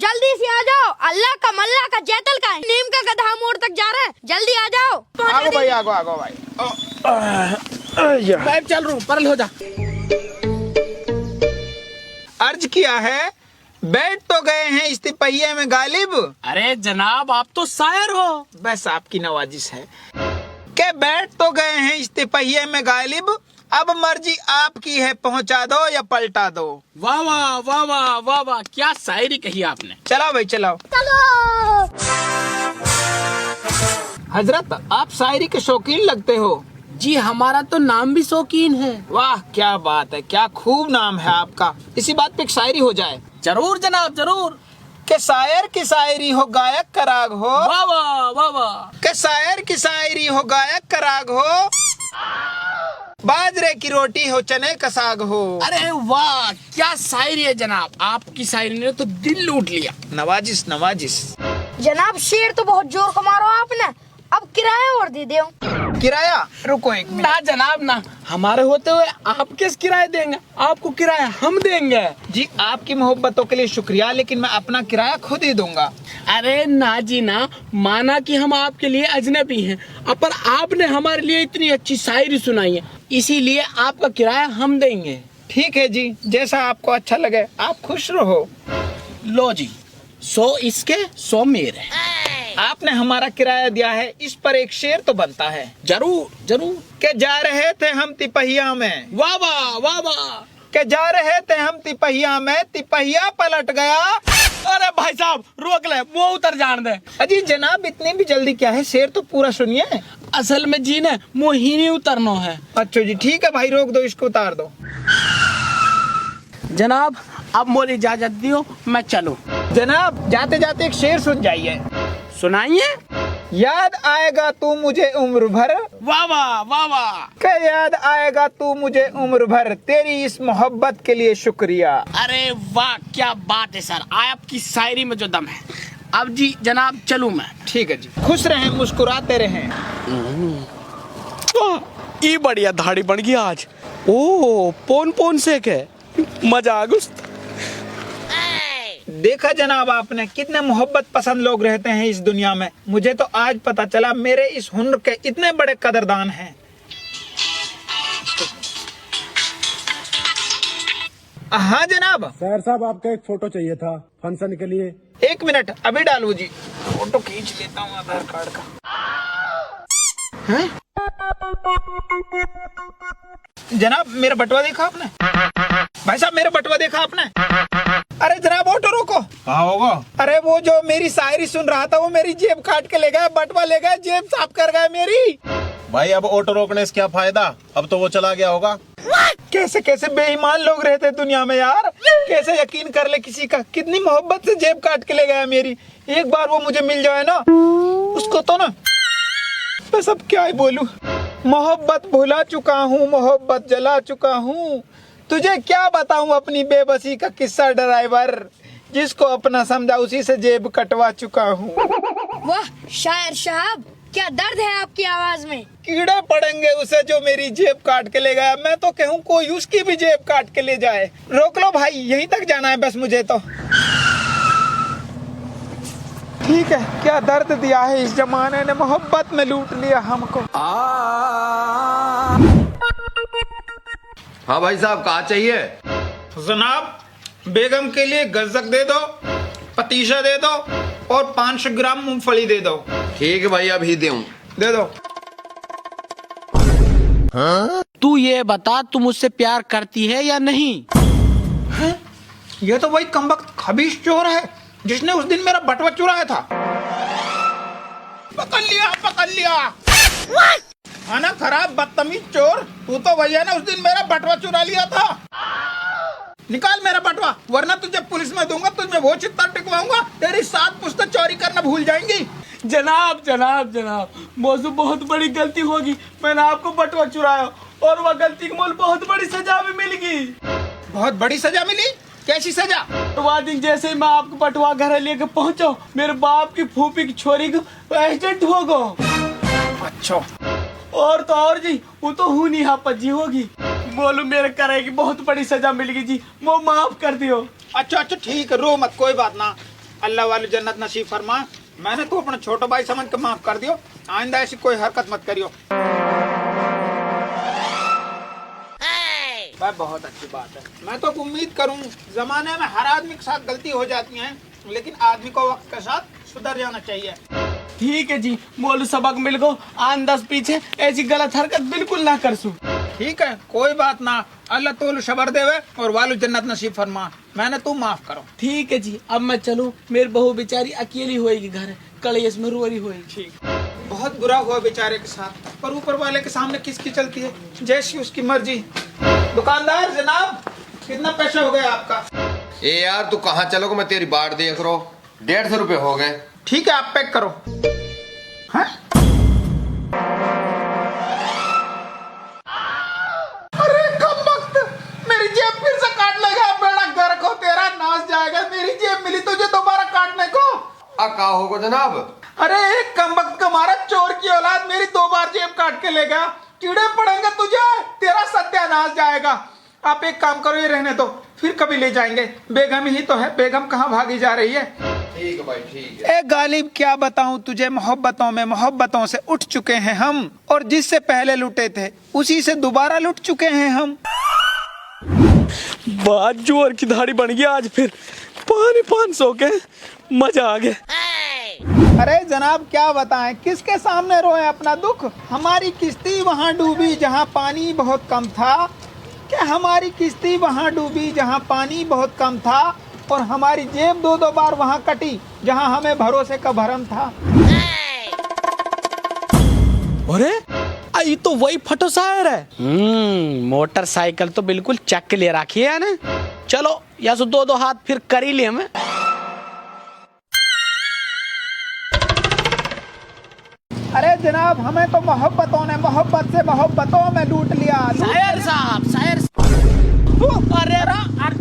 जल्दी से आ जाओ, अल्लाह का मल्ला का जैतल का है, नीम का गधा मोड़ तक जा रहा है, जल्दी आ जाओ। आगो भाई, आगो आगो भाई। मैं चल रहा हूँ, परल हो जा। अर्ज किया है, बैठ तो गए हैं इस्तिपहिये में गालिब। अरे जनाब, आप तो शायर हो। बस आपकी नवाजिश है के बैठ तो गए हैं इस्तिपहिये में गालिब, अब मर्जी आपकी है, पहुंचा दो या पलटा दो। वाह वाह वाह वाह वाह वाह, क्या शायरी कही आपने। चलाओ भाई चलाओ। चलो। हजरत, आप शायरी के शौकीन लगते हो। जी, हमारा तो नाम भी शौकीन है। वाह क्या बात है, क्या खूब नाम है आपका। इसी बात पे एक शायरी हो जाए। जरूर जनाब, जरूर। के शायर की शायरी हो, गायक का राग हो। वाह वाह वाह वाह। के शायर की शायरी हो, गायक का राग हो, बाजरे की रोटी हो, चने का साग हो। अरे वाह, क्या शायरी है जनाब, आपकी शायरी ने तो दिल लूट लिया। नवाजिश नवाजिश। जनाब शेर तो बहुत जोर का मारो आपने, अब किराया और दे दो। किराया? रुको एक मिनट। ना जनाब ना, हमारे होते हुए आप किस किराया देंगे, आपको किराया हम देंगे। जी आपकी मोहब्बतों के लिए शुक्रिया, लेकिन मैं अपना किराया खुद ही दूंगा। अरे ना जी ना, माना कि हम आपके लिए अजनबी हैं, पर आपने हमारे लिए इतनी अच्छी शायरी सुनाई है, इसीलिए आपका किराया हम देंगे। ठीक है जी, जैसा आपको अच्छा लगे, आप खुश रहो। लो जी, 100 इसके 100 मेरे। आपने हमारा किराया दिया है, इस पर एक शेर तो बनता है। जरूर जरूर। के जा रहे थे हम तिपहिया में। वाह वाह वाह वाह। के जा रहे थे हम तिपहिया में, तिपहिया पलट गया। अरे भाई साहब रोक ले, वो उतर जान दे। अजी जनाब, इतनी भी जल्दी क्या है, शेर तो पूरा सुनिए। असल में जी ने मोहिनी उतरना है। अच्छा जी ठीक है भाई, रोक दो, इसको उतार दो। जनाब अब मोरी इजाजत दियो, मैं चलूं। जनाब जाते जाते एक शेर सुन जाइए। सुनाइए। याद आएगा तू मुझे उम्र भर। वाह वाह वाह वाह। क्या याद आएगा तू मुझे उम्र भर, तेरी इस मोहब्बत के लिए शुक्रिया। अरे वाह क्या बात है सर, आपकी शायरी में जो दम है। अब जी जनाब चलूं मैं। ठीक है जी, खुश रहें, मुस्कुराते रहें। ये बढ़िया दाढ़ी बन गई आज। ओ पौन पौन से के मजा आ गया। देखा जनाब आपने, कितने मोहब्बत पसंद लोग रहते हैं इस दुनिया में। मुझे तो आज पता चला मेरे इस हुनर के इतने बड़े कदरदान हैं। हाँ जनाब। सर साहब, आपका एक फोटो चाहिए था फंक्शन के लिए। एक मिनट, अभी डालू जी, फोटो खींच लेता हूँ आधार कार्ड का। हैं? जनाब मेरा बटवा देखा आपने? भाई साहब मेरा बटवा देखा आपने? अरे जनाब ऑटो रोको। कहाँ होगा? अरे वो जो मेरी शायरी सुन रहा था, वो मेरी जेब काट के ले गया, बटवा ले गया, जेब साफ कर गया मेरी। भाई अब ऑटो रोकने से क्या फायदा, अब तो वो चला गया होगा। कैसे कैसे बेईमान लोग रहते हैं दुनिया में यार, कैसे यकीन कर ले किसी का। कितनी मोहब्बत से जेब काट के ले गया मेरी। एक बार वो मुझे मिल जाए ना, उसको तो ना बस अब क्या ही बोलूं। मोहब्बत भुला चुका हूँ, मोहब्बत जला चुका हूँ, तुझे क्या बताऊं अपनी बेबसी का किस्सा ड्राइवर, जिसको अपना समझा उसी से जेब कटवा चुका हूँ। वाह शायर साहब, क्या दर्द है आपकी आवाज में। कीड़े पड़ेंगे उसे जो मेरी जेब काट के ले गया, मैं तो कहूँ कोई उसकी भी जेब काट के ले जाए। रोक लो भाई, यहीं तक जाना है बस मुझे तो। ठीक है, क्या दर्द दिया है इस जमाने ने, मोहब्बत में लूट लिया हमको। हाँ भाई साहब, कहाँ चाहिए? जनाब बेगम के लिए गज्जक दे दो, पतीशा दे दो और 500 ग्राम मूंगफली दे दो। ठीक है भाई, अभी दूं। दे दो। तू ये बता, तू मुझसे प्यार करती है या नहीं? है? ये तो वही कमबख्त खबीश चोर है जिसने उस दिन मेरा बटवा चुराया था। पकड़ लिया पकड़ लिया। खाना खराब बदतमीज चोर, तू तो वही है ना, उस दिन मेरा बटवा चुरा लिया था। निकाल मेरा बटवा, वरना तुझे पुलिस में दूंगा, तुझे वो चित्ता टिकवाऊंगा, तेरी 7 पुश्तें चोरी करना भूल जाएंगी। जनाब जनाब जनाब, मौजू बहुत बड़ी गलती होगी, मैंने आपको बटवा चुराया और वह गलती के मूल बहुत बड़ी सजा भी मिल गई। बहुत बड़ी सजा मिली? कैसी सजा? वह दिन जैसे ही मैं आपको बटवा घर लेके पहुंचा, मेरे बाप की फूफी की छोरी को एक्सीडेंट हो गया। अच्छा। और तो और जी, वो तो हूँ नहीं पजी होगी। बोलो मेरे करेगी बहुत बड़ी सजा मिल गई जी, वो माफ कर दियो। अच्छा अच्छा ठीक है, रो मत, कोई बात ना। अल्लाह वाली जन्नत नसीब फरमा। मैंने तो अपना छोटा भाई समझ के माफ कर दियो, आइंदा ऐसी कोई हरकत मत करियो। भाई बहुत अच्छी बात है। मैं तो उम्मीद करूं जमाने में हर आदमी के साथ गलती हो जाती है, लेकिन आदमी को वक्त के साथ सुधर जाना चाहिए। ठीक है जी, बोलो सबक मिल गो, आन 10 पीछे ऐसी गलत हरकत बिल्कुल ना कर सू। ठीक है, कोई बात ना। अल्लाह तोल शबर देवे और वालू जन्नत नसीब फरमा। मैंने तू माफ करो। ठीक है जी, अब मैं चलूं, मेरी बहू बेचारी अकेली होएगी घर, कलेश में रो रही होएगी। ठीक, बहुत बुरा हुआ बेचारे के साथ, पर ऊपर वाले के सामने किसकी चलती है, जैसी उसकी मर्जी। दुकानदार जनाब, कितना पैसा हो गया आपका? ए यार तू कहाँ चलोगे, मैं तेरी बाट देख रहा हूँ। 150 रुपए हो गए। ठीक है, आप पैक करो। हैं? अरे कम वक्त, मेरी जेब फिर से काट लेगा। बेड़ा गर्क हो तेरा, नाश जाएगा। मेरी जेब मिली तुझे दोबारा काटने को? का होगा जनाब? अरे एक कम वक्त का मारा चोर की औलाद मेरी 2 बार जेब काट के ले गया। कीड़े पड़ेंगे तुझे, तेरा सत्यानाश जाएगा। आप एक काम करो, ये रहने दो, फिर कभी ले जाएंगे। बेगम ही तो है, बेगम कहाँ भागी जा रही है? ठीक है भाई, ठीक है। ए गालिब, क्या बताऊं तुझे, मोहब्बतों में मोहब्बतों से उठ चुके हैं हम, और जिससे पहले लुटे थे उसी से दोबारा लुट चुके हैं हम। बात जोर की धाड़ी बन गई आज, फिर 500 के मजा आ गया। अरे जनाब, क्या बताएं, किसके सामने रोए अपना दुख? हमारी किश्ती वहाँ डूबी जहाँ पानी बहुत कम था। क्या हमारी किश्ती वहाँ डूबी जहाँ पानी बहुत कम था, और हमारी जेब 2 बार वहाँ कटी जहाँ हमें भरोसे का भरम था। अरे ये तो वही फटो शायर है। मोटरसाइकिल तो बिल्कुल चक ले रखी है ना। चलो या सो 2 हाथ फिर कर ही ले हमें। अरे जनाब, हमें तो मोहब्बतों ने मोहब्बत से मोहब्बतों में लूट लिया। शायर साहब, शायर। अरे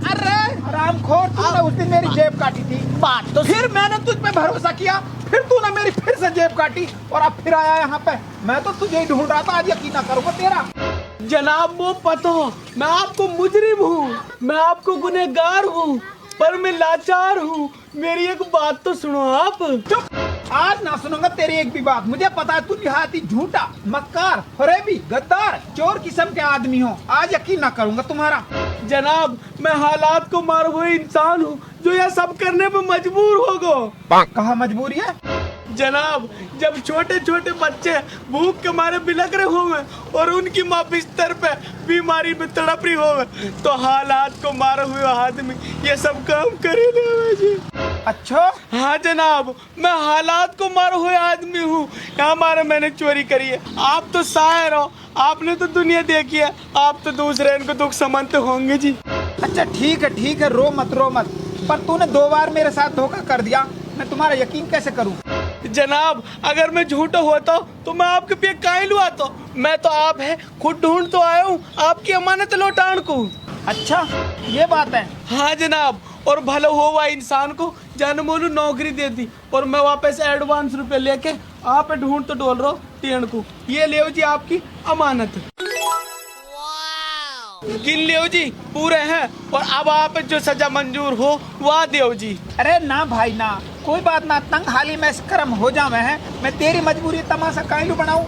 अरे हरामखोर, तूने उस दिन मेरी जेब काटी थी। बात तो फिर मैंने तुझ पे भरोसा किया, फिर तूने मेरी फिर से जेब काटी, और अब फिर आया यहाँ पे। मैं तो तुझे ही ढूंढ रहा था, आज यकीन ना करूँगा तेरा। जनाब वो पता हो, मैं आपको मुजरिम हूँ, मैं आपको गुनहगार हूँ, पर मैं लाचार हूँ। मेरी एक बात तो सुनो आप। चुप, आज ना सुनूंगा तेरी एक भी बात। मुझे पता है तू निहायती झूठा, मक्कार, फरेबी, गद्दार, चोर किस्म के आदमी हो। आज यकीन ना करूंगा तुम्हारा। जनाब मैं हालात को मारे हुए इंसान हूँ जो यह सब करने पे मजबूर हो गो। कहाँ मजबूरी है? जनाब जब छोटे छोटे बच्चे भूख के मारे बिलक रहे होवे और उनकी माँ बिस्तर पे बीमारी में तड़प रही होवे, तो हालात को मारे हुए आदमी ये सब काम करे जी। अच्छा, हाँ जनाब, मैं हालात को मारे हुए आदमी हूँ। हमारे मैंने चोरी करी है। आप तो शायर हो, आपने तो दुनिया देखी है, आप तो दूसरे इनको दुख समझते होंगे जी। अच्छा ठीक है, रो मत रो मत। पर तूने 2 बार मेरे साथ धोखा कर दिया, मैं तुम्हारा यकीन कैसे करूं? जनाब अगर मैं झूठा होता तो मैं आपके पे काहे लुआता? मैं तो आप है खुद ढूंढ तो आया हूँ आपकी अमानत लौटान को। अच्छा ये बात है? हाँ जनाब, और भला हुआ इंसान को जान मोनू नौकरी दे दी, और मैं वापस एडवांस रुपए लेके आप ढूंढ तो डोल रहा हूँ टेन को। ये ले जी आपकी अमानत, गिन लियो जी, पूरे हैं। और अब आप जो सजा मंजूर हो वह देव जी। अरे ना भाई ना, कोई बात ना, तंग हाली में कर्म हो जावे हैं। मैं तेरी मजबूरी तमाशा काहे बनाऊं?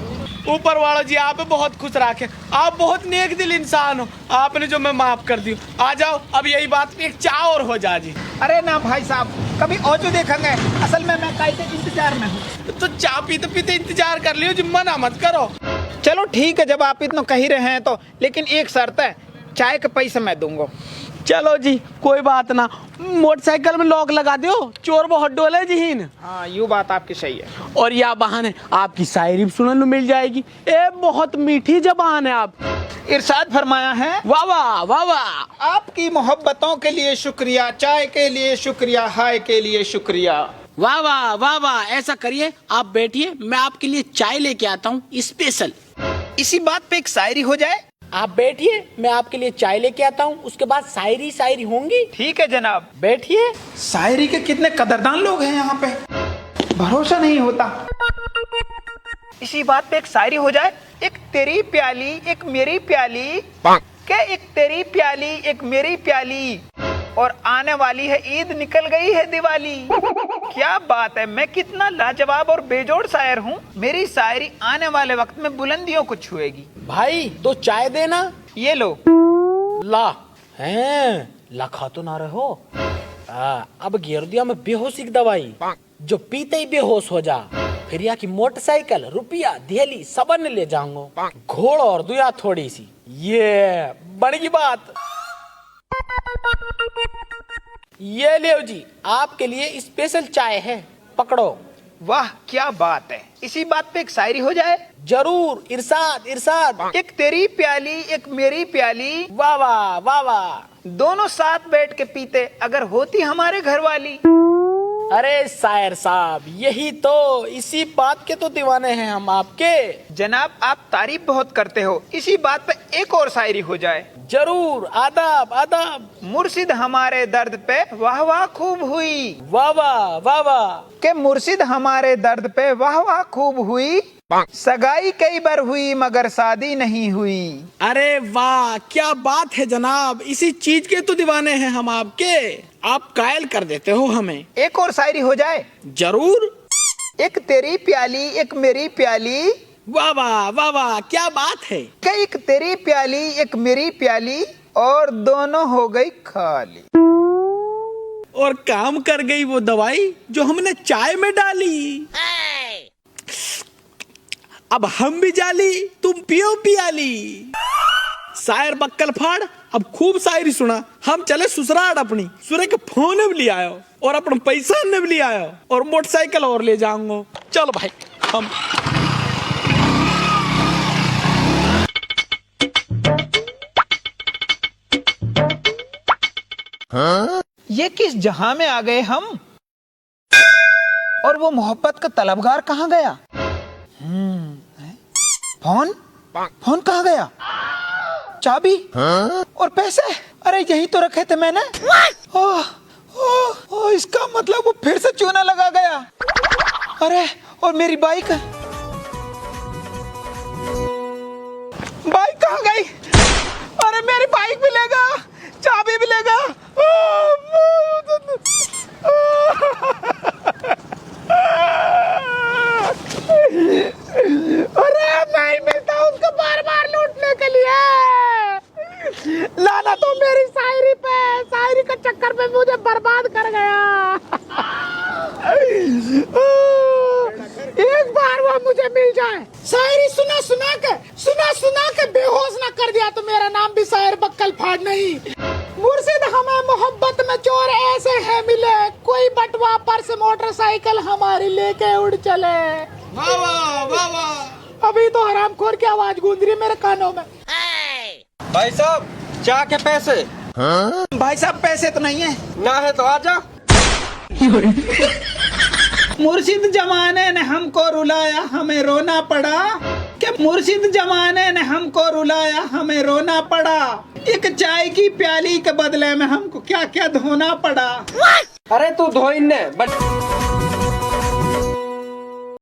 ऊपर वाला जी आप बहुत खुश रखे, आप बहुत नेक दिल इंसान हो, आपने जो मैं माफ कर दी। आ जाओ अब यही बात पे एक चाय और हो जा जी। अरे ना भाई साहब, कभी और जो देखेंगे, असल में मैं काहे के इंतजार में हूँ। तो चाय पीते पीते इंतजार कर लियो जी, मना मत करो। चलो ठीक है, जब आप इतना कह ही रहे हैं तो, लेकिन एक शर्त है, चाय के पैसे मैं दूंगा। चलो जी कोई बात ना, मोटरसाइकिल में लॉक लगा दो, चोर बहुत डोले जी। हाँ यूँ बात आपकी सही है। और या बहाने आपकी शायरी सुनने को मिल जाएगी। ए बहुत मीठी जबान है आप। इरशाद फरमाया है, वाह वाह वाह वाह। आपकी मोहब्बतों के लिए शुक्रिया, चाय के लिए शुक्रिया, हाय के लिए शुक्रिया। वाह वाह वाह वाह। ऐसा करिए, आप बैठिए, मैं आपके लिए चाय लेके आता हूँ स्पेशल। इसी बात पे एक शायरी हो जाए। आप बैठिए, मैं आपके लिए चाय लेके आता हूँ, उसके बाद शायरी होंगी। ठीक है जनाब, बैठिए। शायरी के कितने कदरदान लोग हैं यहाँ पे, भरोसा नहीं होता। इसी बात पे एक शायरी हो जाए। एक तेरी प्याली एक मेरी प्याली, के एक तेरी प्याली एक मेरी प्याली, और आने वाली है ईद, निकल गई है दिवाली। क्या बात है, मैं कितना लाजवाब और बेजोड़ शायर हूँ। मेरी शायरी आने वाले वक्त में बुलंदियों को छुएगी। भाई तो चाय देना। ये लो। ला हैं, लखा तो ना रहो। अब घेर दिया मैं बेहोशी की दवाई, जो पीते ही बेहोश हो जा। फिर यहाँ की मोटरसाइकिल, रुपया, धेली सबन ले जाऊंगा। घोड़ और दुया थोड़ी सी, ये बड़ी बात। ये ले जी, आपके लिए स्पेशल चाय है, पकड़ो। वाह क्या बात है, इसी बात पे एक शायरी हो जाए। जरूर, इरशाद इरशाद। एक तेरी प्याली एक मेरी प्याली, वाह वाह वाह वाह। दोनों साथ बैठ के पीते अगर होती हमारे घर वाली। अरे शायर साहब, यही तो, इसी बात के तो दीवाने हैं हम आपके। जनाब आप तारीफ बहुत करते हो, इसी बात पे एक और शायरी हो जाए। जरूर, आदाब आदाब। मुर्शिद हमारे दर्द पे वाह वाह खूब हुई। वाह वाह वाह वाह। के मुर्शिद हमारे दर्द पे वाह वाह खूब हुई। सगाई कई बार हुई मगर शादी नहीं हुई। अरे वाह क्या बात है जनाब, इसी चीज के तो दीवाने हैं हम आपके। आप कायल कर देते हो हमें। एक और शायरी हो जाए। जरूर। एक तेरी प्याली एक मेरी प्याली। वाह वाह वाह वाह क्या बात है। एक तेरी प्याली एक मेरी प्याली, और दोनों हो गई खाली। और काम कर गई वो दवाई जो हमने चाय में डाली। अब हम भी जाली, तुम पियो पियाली। शायर बक्कल फाड़, अब खूब शायरी सुना। हम चले ससुराल अपनी, सुरे के फोन भी ले आयो और अपना पैसा ने भी ले आयो और मोटरसाइकिल और ले जाऊंगा। चलो भाई हम। ये किस जहां में आ गए हम, और वो मोहब्बत का तलबगार कहाँ गया। फोन फोन कहाँ गया, चाबी और पैसे, अरे यही तो रखे थे मैंने। ओह ओह ओह, इसका मतलब वो फिर से चूना लगा गया। अरे और मेरी बाइक, बाइक कहाँ गई। अरे मेरी बाइक भी लेगा, चाबी भी लेगा। अरे मैं मिलता हूँ उसको बार बार लूटने के लिए। लाना तो मेरी शायरी पे, शायरी के चक्कर में मुझे बर्बाद कर गया। एक बार वो मुझे मिल जाए। शायरी सुना सुना के बेहोश ना कर दिया तो मेरा नाम भी शायर बक्कल फाड़ नहीं। मुर्शिद हमें मोहब्बत में चोर ऐसे हैं मिले, कोई बटवा पर्स मोटरसाइकिल हमारी लेके उड़ चले। वाह वाह वाह वाह। अभी तो हरामखोर की आवाज गूंज रही मेरे कानों में। भाई साहब चाय के पैसे। भाई साहब पैसे तो नहीं है। ना है तो आजा। मुर्शिद जमाने ने हमको रुलाया हमें रोना पड़ा, कि मुर्शिद जमाने ने हमको रुलाया हमें रोना पड़ा। एक चाय की प्याली के बदले में हमको क्या क्या धोना पड़ा। अरे तू धोइन ने बट